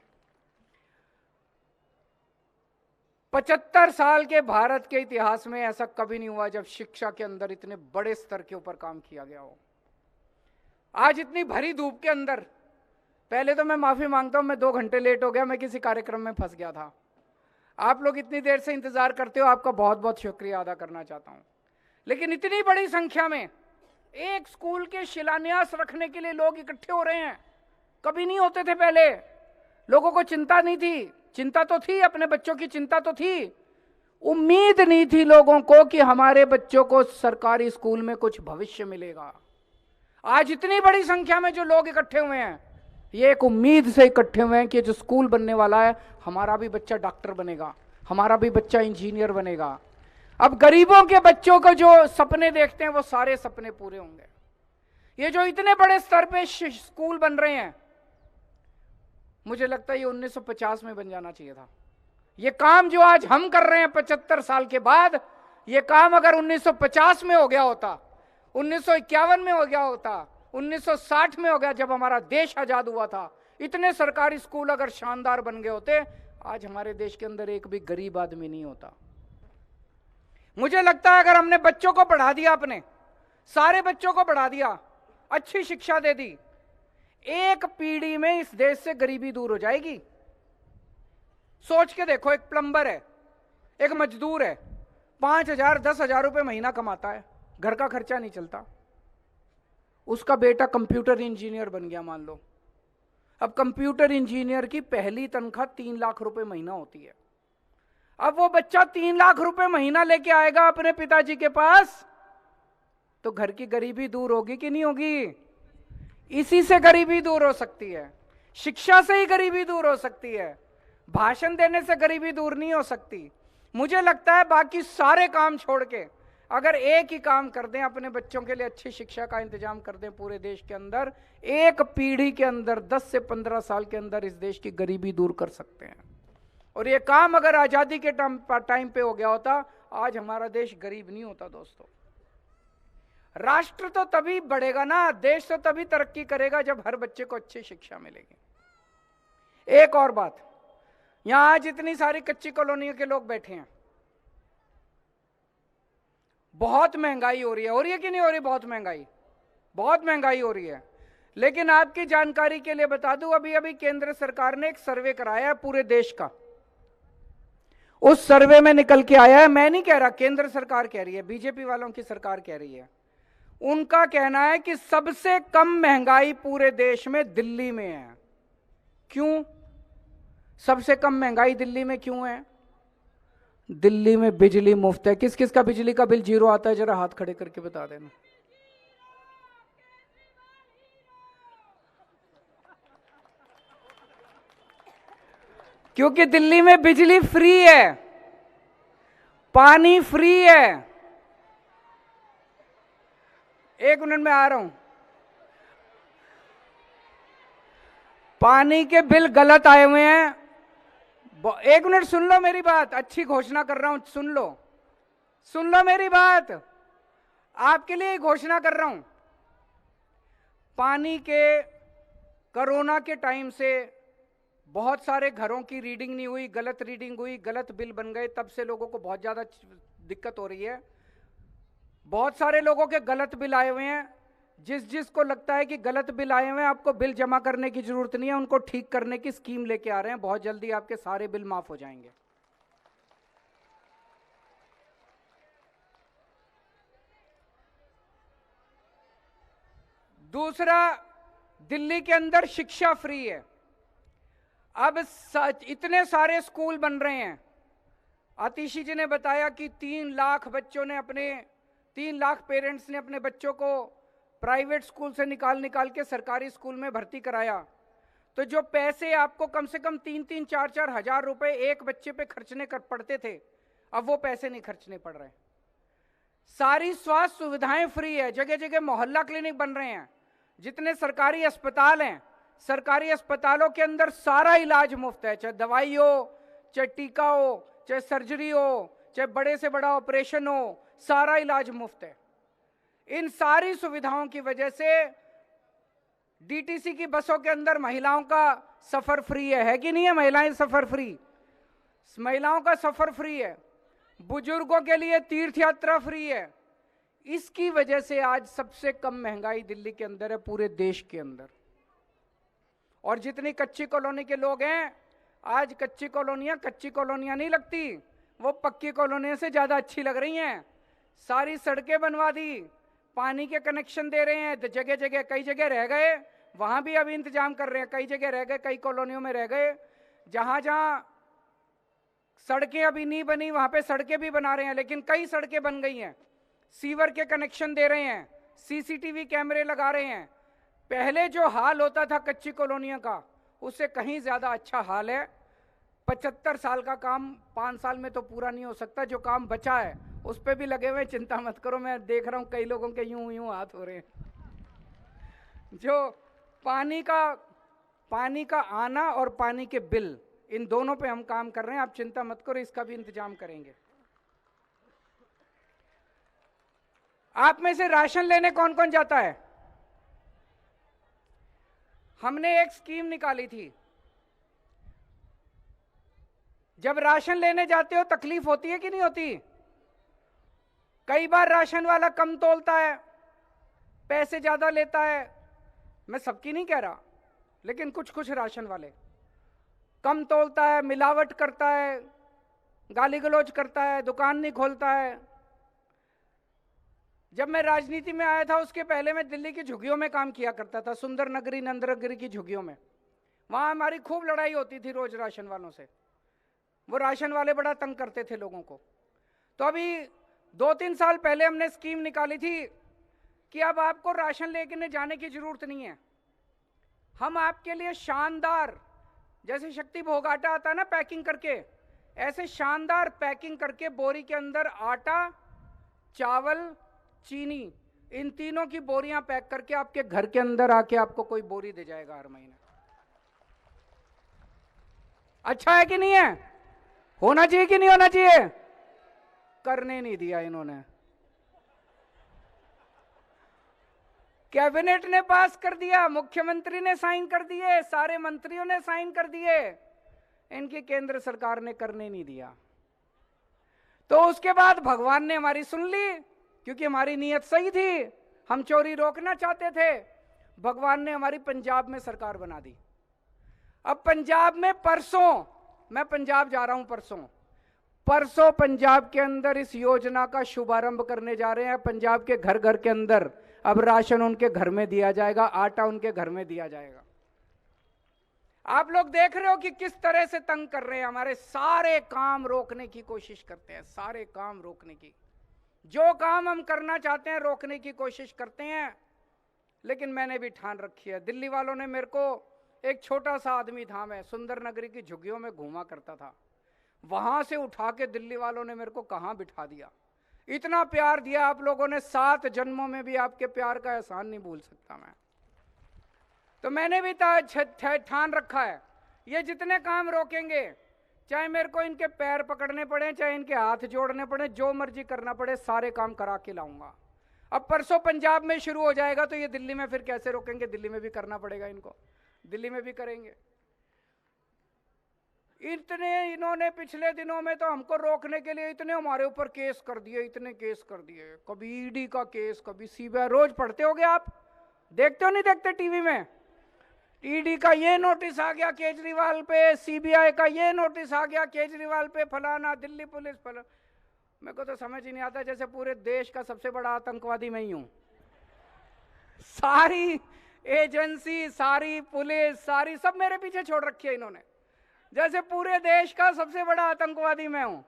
75 साल के भारत के इतिहास में ऐसा कभी नहीं हुआ जब शिक्षा के अंदर इतने बड़े स्तर के ऊपर काम किया गया हो। आज इतनी भरी धूप के अंदर, पहले तो मैं माफी मांगता हूं, मैं 2 घंटे लेट हो गया, मैं किसी कार्यक्रम में फंस गया था। आप लोग इतनी देर से इंतजार करते हो, आपका बहुत बहुत शुक्रिया अदा करना चाहता हूं। लेकिन इतनी बड़ी संख्या में एक स्कूल के शिलान्यास रखने के लिए लोग इकट्ठे हो रहे हैं, कभी नहीं होते थे पहले। लोगों को चिंता नहीं थी, चिंता तो थी, अपने बच्चों की चिंता तो थी, उम्मीद नहीं थी लोगों को कि हमारे बच्चों को सरकारी स्कूल में कुछ भविष्य मिलेगा। आज इतनी बड़ी संख्या में जो लोग इकट्ठे हुए हैं, ये एक उम्मीद से इकट्ठे हुए हैं कि जो स्कूल बनने वाला है, हमारा भी बच्चा डॉक्टर बनेगा, हमारा भी बच्चा इंजीनियर बनेगा। अब गरीबों के बच्चों को जो सपने देखते हैं वो सारे सपने पूरे होंगे। ये जो इतने बड़े स्तर पे स्कूल बन रहे हैं, मुझे लगता है ये 1950 में बन जाना चाहिए था। ये काम जो आज हम कर रहे हैं 75 साल के बाद, ये काम अगर 1950 में हो गया होता, 1951 में हो गया होता, 1960 में हो गया जब हमारा देश आजाद हुआ था, इतने सरकारी स्कूल अगर शानदार बन गए होते, आज हमारे देश के अंदर एक भी गरीब आदमी नहीं होता। मुझे लगता है अगर हमने बच्चों को पढ़ा दिया, अपने सारे बच्चों को पढ़ा दिया, अच्छी शिक्षा दे दी, एक पीढ़ी में इस देश से गरीबी दूर हो जाएगी। सोच के देखो, एक प्लम्बर है, एक मजदूर है, 5,000 10,000 रुपए महीना कमाता है, घर का खर्चा नहीं चलता। उसका बेटा कंप्यूटर इंजीनियर बन गया मान लो। अब कंप्यूटर इंजीनियर की पहली तनख्वाह 3 लाख रुपए महीना होती है। अब वो बच्चा 3 लाख रुपए महीना लेके आएगा अपने पिताजी के पास, तो घर की गरीबी दूर होगी कि नहीं होगी? इसी से गरीबी दूर हो सकती है, शिक्षा से ही गरीबी दूर हो सकती है, भाषण देने से गरीबी दूर नहीं हो सकती। मुझे लगता है बाकी सारे काम छोड़ के अगर एक ही काम कर दें, अपने बच्चों के लिए अच्छी शिक्षा का इंतजाम कर दें पूरे देश के अंदर, एक पीढ़ी के अंदर 10 से 15 साल के अंदर इस देश की गरीबी दूर कर सकते हैं। और ये काम अगर आजादी के टाइम पे हो गया होता, आज हमारा देश गरीब नहीं होता। दोस्तों, राष्ट्र तो तभी बढ़ेगा ना, देश तो तभी तरक्की करेगा जब हर बच्चे को अच्छी शिक्षा मिलेगी। एक और बात, यहां आज इतनी सारी कच्ची कॉलोनियों के लोग बैठे हैं, बहुत महंगाई हो रही है कि नहीं हो रही? बहुत महंगाई हो रही है। लेकिन आपकी जानकारी के लिए बता दूं, अभी अभी केंद्र सरकार ने एक सर्वे कराया है पूरे देश का। उस सर्वे में निकल के आया है, मैं नहीं कह रहा, केंद्र सरकार कह रही है, बीजेपी वालों की सरकार कह रही है, उनका कहना है कि सबसे कम महंगाई पूरे देश में दिल्ली में है। क्यों सबसे कम महंगाई दिल्ली में क्यों है? दिल्ली में बिजली मुफ्त है। किस किस का बिजली का बिल 0 आता है, जरा हाथ खड़े करके बता देना। क्योंकि दिल्ली में बिजली फ्री है, पानी फ्री है। 1 मिनट में आ रहा हूं। पानी के बिल गलत आए हुए हैं। 1 मिनट सुन लो मेरी बात, अच्छी घोषणा कर रहा हूं, सुन लो मेरी बात, आपके लिए घोषणा कर रहा हूं। पानी के कोरोना के टाइम से बहुत सारे घरों की रीडिंग नहीं हुई, गलत रीडिंग हुई, गलत बिल बन गए, तब से लोगों को बहुत ज्यादा दिक्कत हो रही है। बहुत सारे लोगों के गलत बिल आए हुए हैं, जिस जिसको लगता है कि गलत बिल आए हुए हैं, आपको बिल जमा करने की जरूरत नहीं है, उनको ठीक करने की स्कीम लेके आ रहे हैं। बहुत जल्दी आपके सारे बिल माफ हो जाएंगे। दूसरा, दिल्ली के अंदर शिक्षा फ्री है। अब इतने सारे स्कूल बन रहे हैं। आतिशी जी ने बताया कि 3 लाख बच्चों ने 3 लाख पेरेंट्स ने अपने बच्चों को प्राइवेट स्कूल से निकाल के सरकारी स्कूल में भर्ती कराया। तो जो पैसे आपको कम से कम 3-3, 4-4 हजार रुपए एक बच्चे पे खर्चने कर पड़ते थे, अब वो पैसे नहीं खर्चने पड़ रहे। सारी स्वास्थ्य सुविधाएं फ्री है। जगह जगह मोहल्ला क्लिनिक बन रहे हैं। जितने सरकारी अस्पताल हैं, सरकारी अस्पतालों के अंदर सारा इलाज मुफ्त है, चाहे दवाई हो, चाहे टीका हो, चाहे सर्जरी हो, चाहे बड़े से बड़ा ऑपरेशन हो, सारा इलाज मुफ्त है। इन सारी सुविधाओं की वजह से डीटीसी की बसों के अंदर महिलाओं का सफर फ्री है कि नहीं है? महिलाएं सफर फ्री, महिलाओं का सफर फ्री है। बुजुर्गों के लिए तीर्थ यात्रा फ्री है। इसकी वजह से आज सबसे कम महंगाई दिल्ली के अंदर है पूरे देश के अंदर। और जितनी कच्ची कॉलोनी के लोग हैं, आज कच्ची कॉलोनियां नहीं लगती, वो पक्की कॉलोनियों से ज्यादा अच्छी लग रही हैं। सारी सड़कें बनवा दी, पानी के कनेक्शन दे रहे हैं। तो जगह जगह, कई जगह रह गए, वहां भी अभी इंतजाम कर रहे हैं। कई जगह रह गए, कई कॉलोनियों में रह गए। जहां जहां सड़कें अभी नहीं बनी, वहां पे सड़कें भी बना रहे हैं। लेकिन कई सड़कें बन गई हैं, सीवर के कनेक्शन दे रहे हैं, सीसीटीवी कैमरे लगा रहे हैं। पहले जो हाल होता था कच्ची कॉलोनियों का, उससे कहीं ज्यादा अच्छा हाल है। 75 साल का काम 5 साल में तो पूरा नहीं हो सकता। जो काम बचा है उस पर भी लगे हुए, चिंता मत करो। मैं देख रहा हूं कई लोगों के यूं यूं हाथ हो रहे हैं। जो पानी का आना और पानी के बिल, इन दोनों पे हम काम कर रहे हैं। आप चिंता मत करो, इसका भी इंतजाम करेंगे। आप में से राशन लेने कौन कौन जाता है? हमने एक स्कीम निकाली थी। जब राशन लेने जाते हो तकलीफ होती है कि नहीं होती? कई बार राशन वाला कम तोलता है, पैसे ज्यादा लेता है। मैं सबकी नहीं कह रहा, लेकिन कुछ राशन वाले कम तोलता है, मिलावट करता है, गाली गलौज करता है, दुकान नहीं खोलता है। जब मैं राजनीति में आया था उसके पहले मैं दिल्ली की झुग्गियों में काम किया करता था, सुंदर नगरी, नंदनगरी की झुग्गियों में। वहां हमारी खूब लड़ाई होती थी रोज राशन वालों से। वो राशन वाले बड़ा तंग करते थे लोगों को। तो अभी 2-3 साल पहले हमने स्कीम निकाली थी कि अब आपको राशन लेके जाने की जरूरत नहीं है। हम आपके लिए शानदार, जैसे शक्ति भोग आटा आता है ना पैकिंग करके, ऐसे शानदार पैकिंग करके बोरी के अंदर आटा, चावल, चीनी, इन तीनों की बोरियां पैक करके आपके घर के अंदर आके आपको कोई बोरी दे जाएगा हर महीने। अच्छा है कि नहीं है? होना चाहिए कि नहीं होना चाहिए? करने नहीं दिया इन्होंने। कैबिनेट ने पास कर दिया, मुख्यमंत्री ने साइन कर दिए, सारे मंत्रियों ने साइन कर दिए, इनकी केंद्र सरकार ने करने नहीं दिया। तो उसके बाद भगवान ने हमारी सुन ली, क्योंकि हमारी नीयत सही थी, हम चोरी रोकना चाहते थे। भगवान ने हमारी पंजाब में सरकार बना दी। अब पंजाब में परसों, मैं पंजाब जा रहा हूं परसों पंजाब के अंदर इस योजना का शुभारंभ करने जा रहे हैं। पंजाब के घर घर के अंदर अब राशन उनके घर में दिया जाएगा, आटा उनके घर में दिया जाएगा। आप लोग देख रहे हो कि किस तरह से तंग कर रहे हैं, हमारे सारे काम रोकने की कोशिश करते हैं, सारे काम रोकने की। जो काम हम करना चाहते हैं रोकने की कोशिश करते हैं। लेकिन मैंने भी ठान रखी है। दिल्ली वालों ने मेरे को, एक छोटा सा आदमी था, मैं सुंदर नगरी की झुग्गियों में घूमा करता था, वहां से उठा के दिल्ली वालों ने मेरे को कहां बिठा दिया। इतना प्यार दिया आप लोगों ने, 7 जन्मों में भी आपके प्यार का एहसान नहीं भूल सकता मैं। तो मैंने भी ठान रखा है, ये जितने काम रोकेंगे, चाहे मेरे को इनके पैर पकड़ने पड़े, चाहे इनके हाथ जोड़ने पड़े, जो मर्जी करना पड़े, सारे काम करा के लाऊंगा। अब परसों पंजाब में शुरू हो जाएगा, तो ये दिल्ली में फिर कैसे रोकेंगे? दिल्ली में भी करना पड़ेगा इनको, दिल्ली में भी करेंगे। इतने इन्होंने पिछले दिनों में तो हमको रोकने के लिए इतने हमारे ऊपर केस कर दिए, इतने केस कर दिए। कभी ईडी का केस, कभी सीबीआई, रोज पढ़ते होगे आप, देखते हो नहीं देखते टीवी में? ईडी का ये नोटिस आ गया केजरीवाल पे, सीबीआई का ये नोटिस आ गया केजरीवाल पे, फलाना, दिल्ली पुलिस फलाना। मेरे को तो समझ ही नहीं आता, जैसे पूरे देश का सबसे बड़ा आतंकवादी मैं ही हूं। सारी एजेंसी, सारी पुलिस, सारी सब मेरे पीछे छोड़ रखी है इन्होंने, जैसे पूरे देश का सबसे बड़ा आतंकवादी मैं हूं।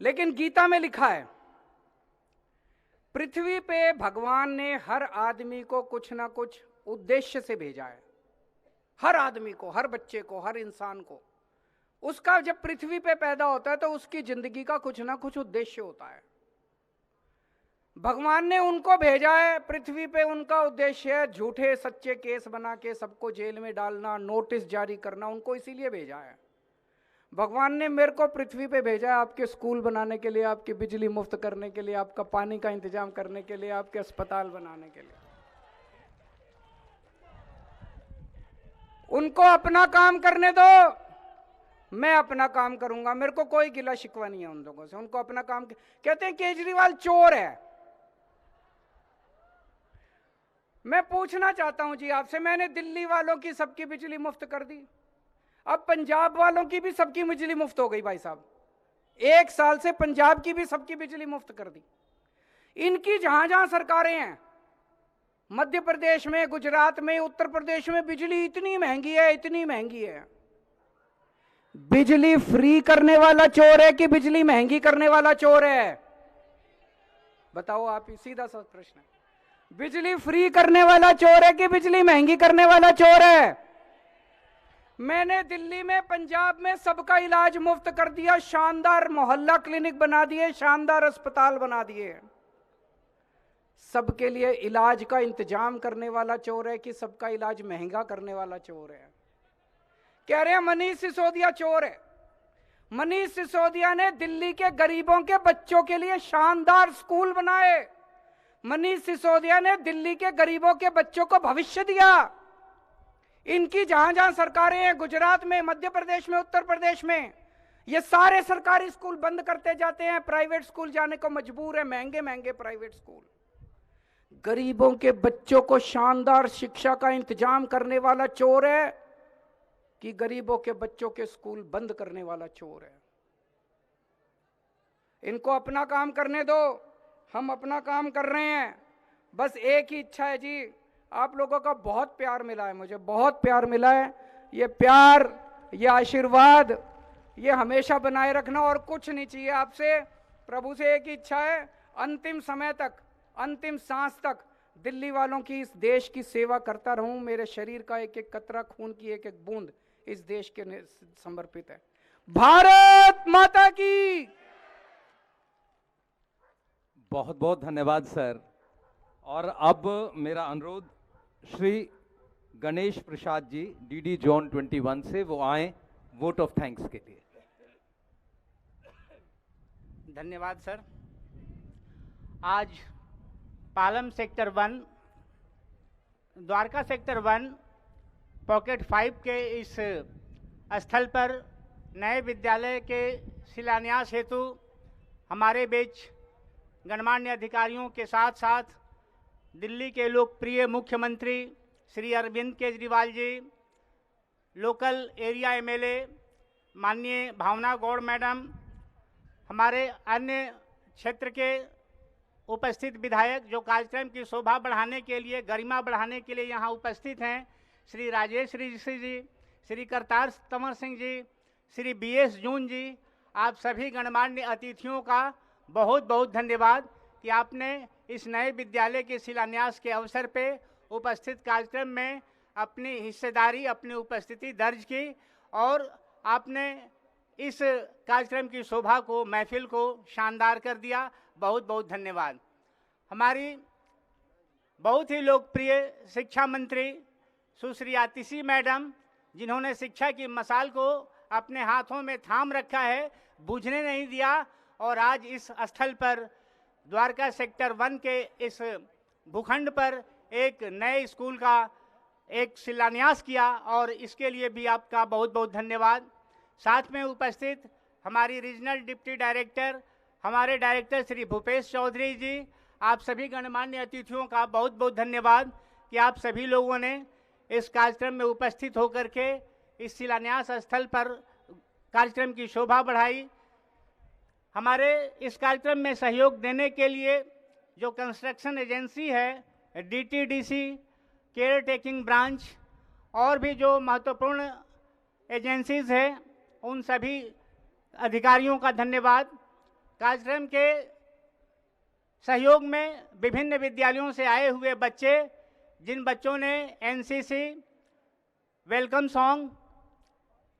लेकिन गीता में लिखा है, पृथ्वी पे भगवान ने हर आदमी को कुछ ना कुछ उद्देश्य से भेजा है। हर आदमी को, हर बच्चे को, हर इंसान को, उसका जब पृथ्वी पे पैदा होता है तो उसकी जिंदगी का कुछ ना कुछ उद्देश्य होता है। भगवान ने उनको भेजा है पृथ्वी पे, उनका उद्देश्य है झूठे सच्चे केस बना के सबको जेल में डालना, नोटिस जारी करना, उनको इसीलिए भेजा है। भगवान ने मेरे को पृथ्वी पे भेजा है आपके स्कूल बनाने के लिए, आपकी बिजली मुफ्त करने के लिए, आपका पानी का इंतजाम करने के लिए, आपके अस्पताल बनाने के लिए। उनको अपना काम करने दो, मैं अपना काम करूंगा। मेरे को कोई गिला शिकवा नहीं है उन लोगों से, उनको अपना काम। कहते हैं केजरीवाल चोर है। मैं पूछना चाहता हूं जी आपसे, मैंने दिल्ली वालों की सबकी बिजली मुफ्त कर दी, अब पंजाब वालों की भी सबकी बिजली मुफ्त हो गई भाई साहब। 1 साल से पंजाब की भी सबकी बिजली मुफ्त कर दी। इनकी जहां जहां सरकारें हैं, मध्य प्रदेश में, गुजरात में, उत्तर प्रदेश में बिजली इतनी महंगी है, इतनी महंगी है। बिजली फ्री करने वाला चोर है कि बिजली महंगी करने वाला चोर है? बताओ आप ही, सीधा सा प्रश्न है। बिजली फ्री करने वाला चोर है कि बिजली महंगी करने वाला चोर है? मैंने दिल्ली में, पंजाब में सबका इलाज मुफ्त कर दिया, शानदार मोहल्ला क्लिनिक बना दिए, शानदार अस्पताल बना दिए। सबके लिए इलाज का इंतजाम करने वाला चोर है कि सबका इलाज महंगा करने वाला चोर है? कह रहे हैं मनीष सिसोदिया चोर है। मनीष सिसोदिया ने दिल्ली के गरीबों के बच्चों के लिए शानदार स्कूल बनाए। मनीष सिसोदिया ने दिल्ली के गरीबों के बच्चों को भविष्य दिया। इनकी जहां जहां सरकारें हैं, गुजरात में, मध्य प्रदेश में, उत्तर प्रदेश में, ये सारे सरकारी स्कूल बंद करते जाते हैं, प्राइवेट स्कूल जाने को मजबूर है, महंगे महंगे प्राइवेट स्कूल। गरीबों के बच्चों को शानदार शिक्षा का इंतजाम करने वाला चोर है कि गरीबों के बच्चों के स्कूल बंद करने वाला चोर है? इनको अपना काम करने दो, हम अपना काम कर रहे हैं। बस एक ही इच्छा है जी, आप लोगों का बहुत प्यार मिला है, मुझे बहुत प्यार मिला है। ये प्यार, ये आशीर्वाद, ये हमेशा बनाए रखना, और कुछ नहीं चाहिए आपसे। प्रभु से एक ही इच्छा है, अंतिम समय तक, अंतिम सांस तक दिल्ली वालों की, इस देश की सेवा करता रहूं। मेरे शरीर का एक एक कतरा, खून की एक एक बूंद इस देश के समर्पित है। भारत माता की। बहुत बहुत धन्यवाद सर। और अब मेरा अनुरोध श्री गणेश प्रसाद जी, डीडी जोन 21 से, वो आए वोट ऑफ थैंक्स के लिए। धन्यवाद सर। आज Palam sector 1, Dwarka sector 1, pocket 5 के इस स्थल पर नए विद्यालय के शिलान्यास हेतु हमारे बीच गणमान्य अधिकारियों के साथ साथ दिल्ली के लोकप्रिय मुख्यमंत्री Shri Arvind Kejriwal ji, local area MLA माननीय भावना गौड़ मैडम, हमारे अन्य क्षेत्र के उपस्थित विधायक जो कार्यक्रम की शोभा बढ़ाने के लिए, गरिमा बढ़ाने के लिए यहाँ उपस्थित हैं, श्री राजेश ऋषि जी, श्री करतार तंवर सिंह जी, श्री बीएस जून जी, आप सभी गणमान्य अतिथियों का बहुत बहुत धन्यवाद कि आपने इस नए विद्यालय के शिलान्यास के अवसर पे उपस्थित कार्यक्रम में अपनी हिस्सेदारी, अपनी उपस्थिति दर्ज की और आपने इस कार्यक्रम की शोभा को, महफिल को शानदार कर दिया। बहुत बहुत धन्यवाद। हमारी बहुत ही लोकप्रिय शिक्षा मंत्री सुश्री आतिशी मैडम, जिन्होंने शिक्षा की मशाल को अपने हाथों में थाम रखा है, बुझने नहीं दिया और आज इस स्थल पर द्वारका सेक्टर 1 के इस भूखंड पर एक नए स्कूल का एक शिलान्यास किया और इसके लिए भी आपका बहुत बहुत धन्यवाद। साथ में उपस्थित हमारी रीजनल डिप्टी डायरेक्टर, हमारे डायरेक्टर श्री भूपेश चौधरी जी, आप सभी गणमान्य अतिथियों का बहुत बहुत धन्यवाद कि आप सभी लोगों ने इस कार्यक्रम में उपस्थित होकर के इस शिलान्यास स्थल पर कार्यक्रम की शोभा बढ़ाई। हमारे इस कार्यक्रम में सहयोग देने के लिए जो कंस्ट्रक्शन एजेंसी है, डीटीडीसी, केयर टेकिंग ब्रांच और भी जो महत्वपूर्ण एजेंसीज हैं, उन सभी अधिकारियों का धन्यवाद। कार्यक्रम के सहयोग में विभिन्न विद्यालयों से आए हुए बच्चे, जिन बच्चों ने एनसीसी, वेलकम सॉन्ग,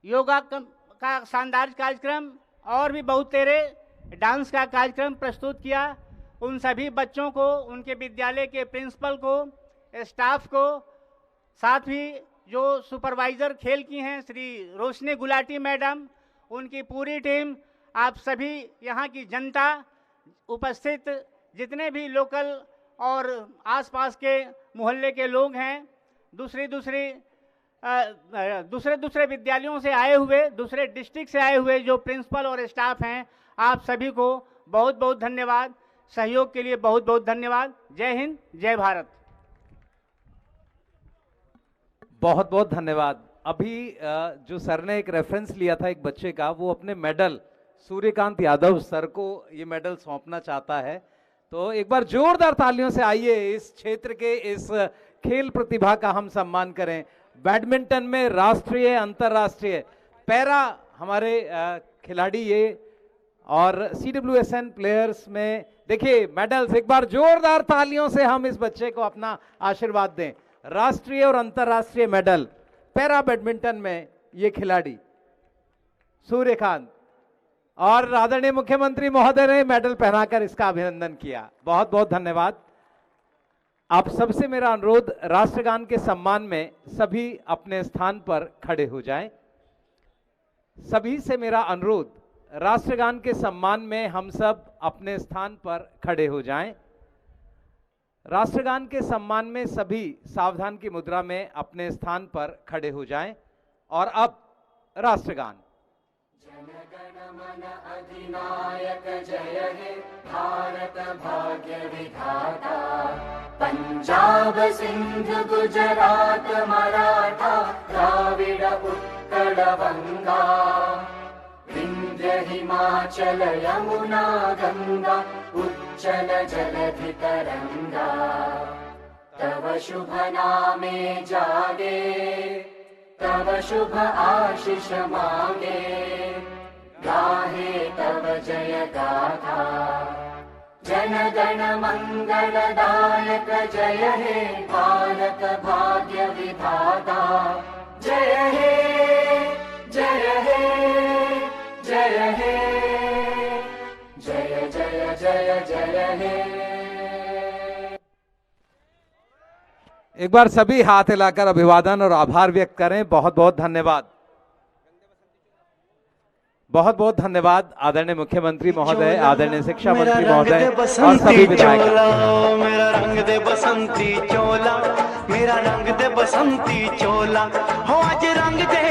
योगा का शानदार कार्यक्रम और भी बहुत तेरे डांस का कार्यक्रम प्रस्तुत किया, उन सभी बच्चों को, उनके विद्यालय के प्रिंसिपल को, स्टाफ को, साथ ही जो सुपरवाइज़र खेल की हैं श्री रोशनी गुलाटी मैडम, उनकी पूरी टीम, आप सभी यहाँ की जनता, उपस्थित जितने भी लोकल और आसपास के मोहल्ले के लोग हैं, दूसरे विद्यालयों से आए हुए, दूसरे डिस्ट्रिक्ट से आए हुए जो प्रिंसिपल और स्टाफ हैं, आप सभी को बहुत बहुत धन्यवाद। सहयोग के लिए बहुत बहुत धन्यवाद। जय हिंद, जय भारत। बहुत बहुत धन्यवाद। अभी जो सर ने एक रेफरेंस लिया था एक बच्चे का, वो अपने मेडल सूर्यकांत यादव सर को ये मेडल सौंपना चाहता है, तो एक बार जोरदार तालियों से आइए इस क्षेत्र के इस खेल प्रतिभा का हम सम्मान करें। बैडमिंटन में राष्ट्रीय, अंतर्राष्ट्रीय, पैरा हमारे खिलाड़ी ये, और CWSN प्लेयर्स में देखिए मेडल्स। एक बार जोरदार तालियों से हम इस बच्चे को अपना आशीर्वाद दें। राष्ट्रीय और अंतर्राष्ट्रीय मेडल पैरा बैडमिंटन में ये खिलाड़ी सूर्यकांत, और आदरणीय मुख्यमंत्री महोदय ने मेडल पहनाकर इसका अभिनंदन किया। बहुत बहुत धन्यवाद। आप सबसे मेरा अनुरोध, राष्ट्रगान के सम्मान में सभी अपने स्थान पर खड़े हो जाएं। सभी से मेरा अनुरोध, राष्ट्रगान के सम्मान में हम सब अपने स्थान पर खड़े हो जाएं। राष्ट्रगान के सम्मान में सभी सावधान की मुद्रा में अपने स्थान पर खड़े हो जाएं। और अब राष्ट्रगान। जनगण मन अधिनायक जय हे भारत भाग्य विधाता, पंजाब सिंध गुजरात मराठा द्राविड़ उत्कल बंगा, विंध्य हिमाचल यमुना गंगा उच्चल जलधि तरंगा, तव शुभ नामे जागे, तव शुभ आशीष मांगे, गाहे तव जय गाथा। जन गण मंगलदायक जय हे भारत भाग्य विधाता, जय हे जय हे जय हे जय जय जय जय हे। एक बार सभी हाथ हिलाकर अभिवादन और आभार व्यक्त करें। बहुत बहुत धन्यवाद। बहुत बहुत धन्यवाद आदरणीय मुख्यमंत्री महोदय, आदरणीय शिक्षा मंत्री महोदय और सभी विधायक। मेरा रंग दे बसंती चोला, मेरा रंग दे बसंती चोला, हो आज रंग दे